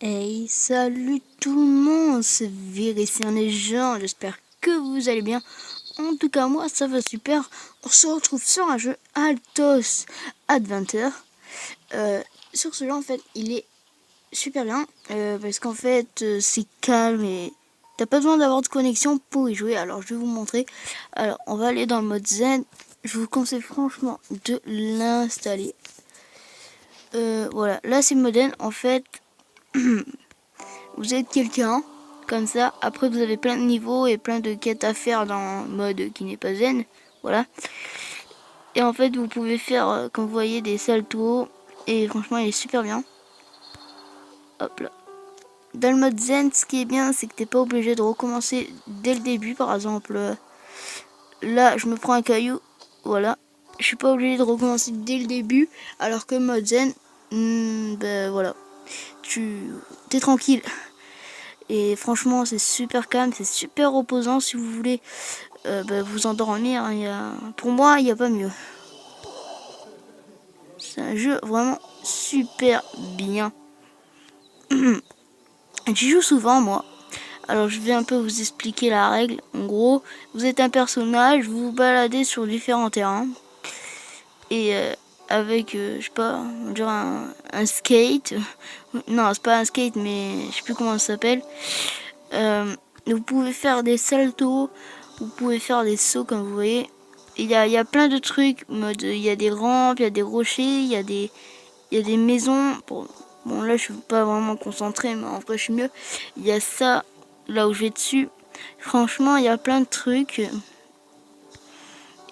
Hey, salut tout le monde, c'est Véricien les gens, j'espère que vous allez bien. En tout cas, moi ça va super. On se retrouve sur un jeu Altos Adventure. Sur ce jeu, en fait, il est super bien parce qu'en fait, c'est calme et t'as pas besoin d'avoir de connexion pour y jouer. Alors, je vais vous montrer. Alors, on va aller dans le mode zen. Je vous conseille franchement de l'installer. Voilà, là c'est le mode zen. En fait, vous êtes quelqu'un, comme ça, après vous avez plein de niveaux et plein de quêtes à faire dans le mode qui n'est pas zen, voilà. Et en fait vous pouvez faire, comme vous voyez, des saltos, et franchement il est super bien. Hop là. Dans le mode zen, ce qui est bien, c'est que t'es pas obligé de recommencer dès le début, par exemple, là je me prends un caillou, voilà. Je suis pas obligé de recommencer dès le début, alors que le mode zen, ben voilà, t'es tranquille. Et franchement, c'est super calme, c'est super reposant si vous voulez vous endormir. Pour moi, il n'y a pas mieux. C'est un jeu vraiment super bien. J'y joue souvent, moi. Alors, je vais un peu vous expliquer la règle. En gros, vous êtes un personnage, vous vous baladez sur différents terrains. Et avec, je sais pas, on dirait un skate. Non, c'est pas un skate, mais je sais plus comment ça s'appelle. Vous pouvez faire des saltos, vous pouvez faire des sauts comme vous voyez. Il y a plein de trucs, mode il y a des rampes, il y a des rochers, il y a des maisons. Bon là je suis pas vraiment concentré, mais en vrai je suis mieux. Il y a ça là où je vais dessus. Franchement il y a plein de trucs.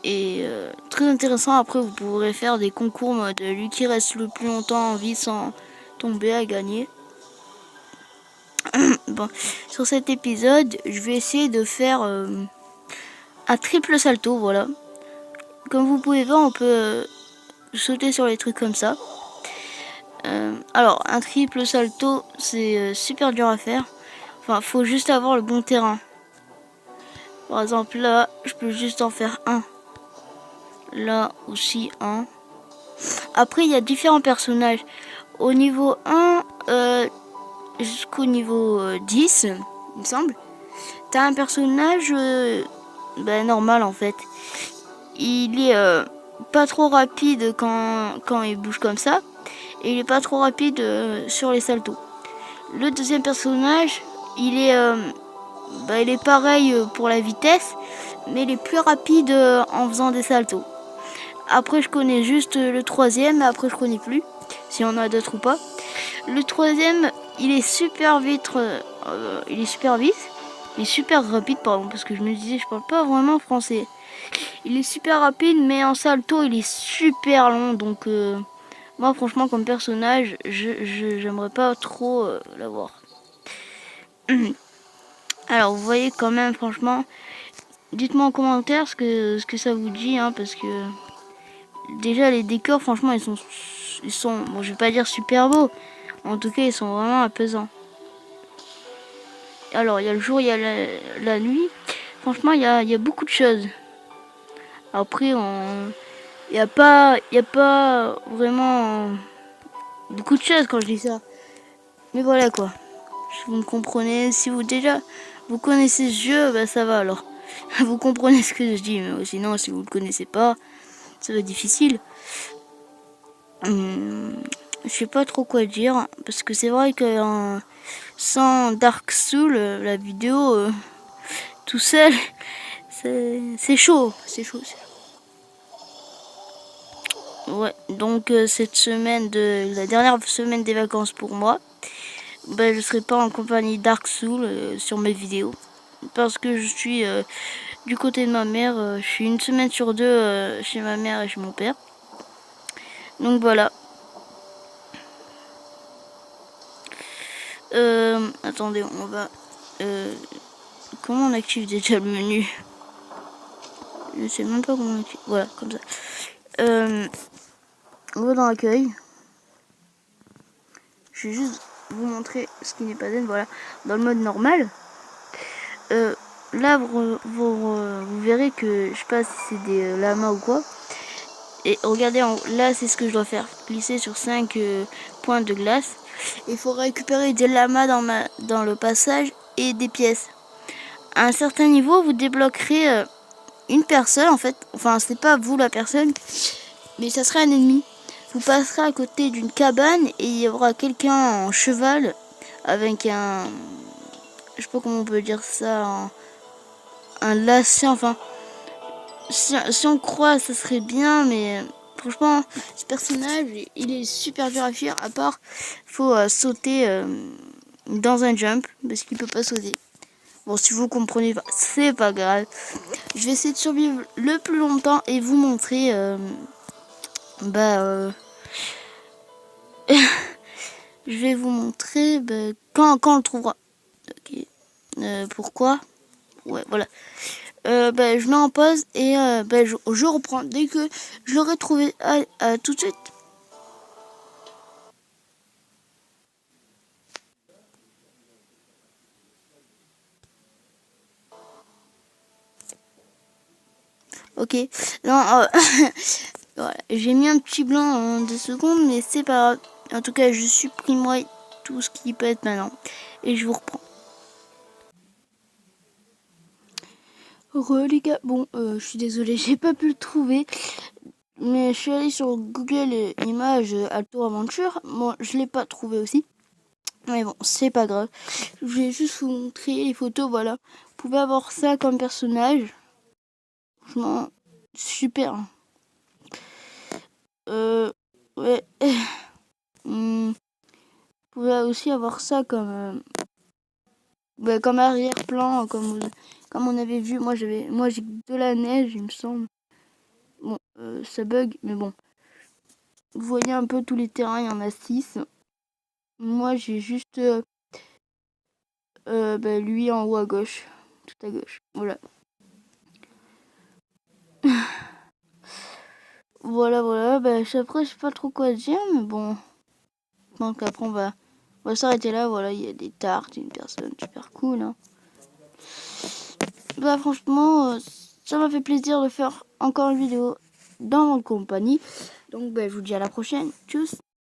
Et très intéressant. Après vous pourrez faire des concours mode lui qui reste le plus longtemps en vie sans tomber à gagner. Bon, sur cet épisode, je vais essayer de faire un triple salto, voilà. Comme vous pouvez voir, on peut sauter sur les trucs comme ça. Alors, un triple salto, c'est super dur à faire. Enfin, faut juste avoir le bon terrain. Par exemple, là, je peux juste en faire un. Là aussi, un. Après, il y a différents personnages. Au niveau 1 jusqu'au niveau 10, il me semble. T'as un personnage normal en fait. Il est pas trop rapide quand il bouge comme ça. Et il est pas trop rapide sur les saltos. Le deuxième personnage, il est pareil pour la vitesse, mais il est plus rapide en faisant des saltos. Après, je connais juste le troisième, mais après, je connais plus, si on a d'autres ou pas. Le troisième, il est super vite, il est super rapide, pardon, parce que je me disais, je parle pas vraiment français. Il est super rapide, mais en salto, il est super long, donc moi, franchement, comme personnage, j'aimerais pas trop l'avoir. Alors, vous voyez quand même, franchement, dites-moi en commentaire ce que ça vous dit, hein, parce que déjà les décors, franchement, ils sont, bon, je vais pas dire super beaux, en tout cas, ils sont vraiment apaisants. Alors, il y a le jour, il y a la nuit. Franchement, il y a beaucoup de choses. Après, il y a pas vraiment beaucoup de choses quand je dis ça. Mais voilà quoi. Si vous me comprenez, si vous connaissez ce jeu, bah ça va alors. Vous comprenez ce que je dis, mais sinon si vous le connaissez pas, ça va être difficile. Je sais pas trop quoi dire, parce que c'est vrai que sans Dark Souls, la vidéo tout seul, c'est chaud, c'est chaud. Ouais, donc cette semaine la dernière semaine des vacances pour moi, je serai pas en compagnie Dark Souls sur mes vidéos parce que je suis du côté de ma mère. Je suis une semaine sur deux chez ma mère et chez mon père. Donc voilà. Attendez, on va. Comment on active déjà le menu? Je ne sais même pas comment on active. Voilà, comme ça. On va dans l'accueil. Je vais juste vous montrer ce qui n'est pas zen. Voilà, dans le mode normal. Là, vous verrez que je sais pas si c'est des lamas ou quoi. Et regardez, là, c'est ce que je dois faire. Glisser sur 5 points de glace. Il faut récupérer des lamas dans le passage et des pièces. À un certain niveau, vous débloquerez une personne en fait. Enfin, c'est pas vous la personne, mais ça serait un ennemi. Vous passerez à côté d'une cabane et il y aura quelqu'un en cheval avec un... Je sais pas comment on peut dire ça, un lacet, enfin... Si on croit, ça serait bien, mais franchement, ce personnage, il est super dur à fuir. À part, faut sauter dans un jump, parce qu'il peut pas sauter. Bon, si vous comprenez pas, c'est pas grave. Je vais essayer de survivre le plus longtemps et vous montrer... je vais vous montrer quand on le trouvera. Okay. Pourquoi? Ouais, voilà. Je mets en pause et je reprends dès que je l'aurai trouvé. Tout de suite. Ok. Non, voilà. J'ai mis un petit blanc en 2 secondes, mais c'est pas grave. En tout cas, je supprime moi tout ce qui peut être maintenant. Et je vous reprends. Les gars, bon, je suis désolée, j'ai pas pu le trouver. Mais je suis allée sur Google Images Alto Aventure. Bon, je l'ai pas trouvé aussi. Mais bon, c'est pas grave. Je vais juste vous montrer les photos, voilà. Vous pouvez avoir ça comme personnage. Franchement, super. Ouais. Vous pouvez aussi avoir ça comme arrière-plan, comme on avait vu. Moi, j'ai de la neige, il me semble. Bon, ça bug, mais bon. Vous voyez un peu tous les terrains, il y en a 6. Moi, j'ai juste lui en haut à gauche. Tout à gauche. Voilà. Voilà. Après, je sais pas trop quoi dire, mais bon. Donc après, on va s'arrêter là. Voilà, il y a des tartes, une personne super cool. Hein. Franchement, ça m'a fait plaisir de faire encore une vidéo dans votre compagnie. Donc, je vous dis à la prochaine. Tchuss!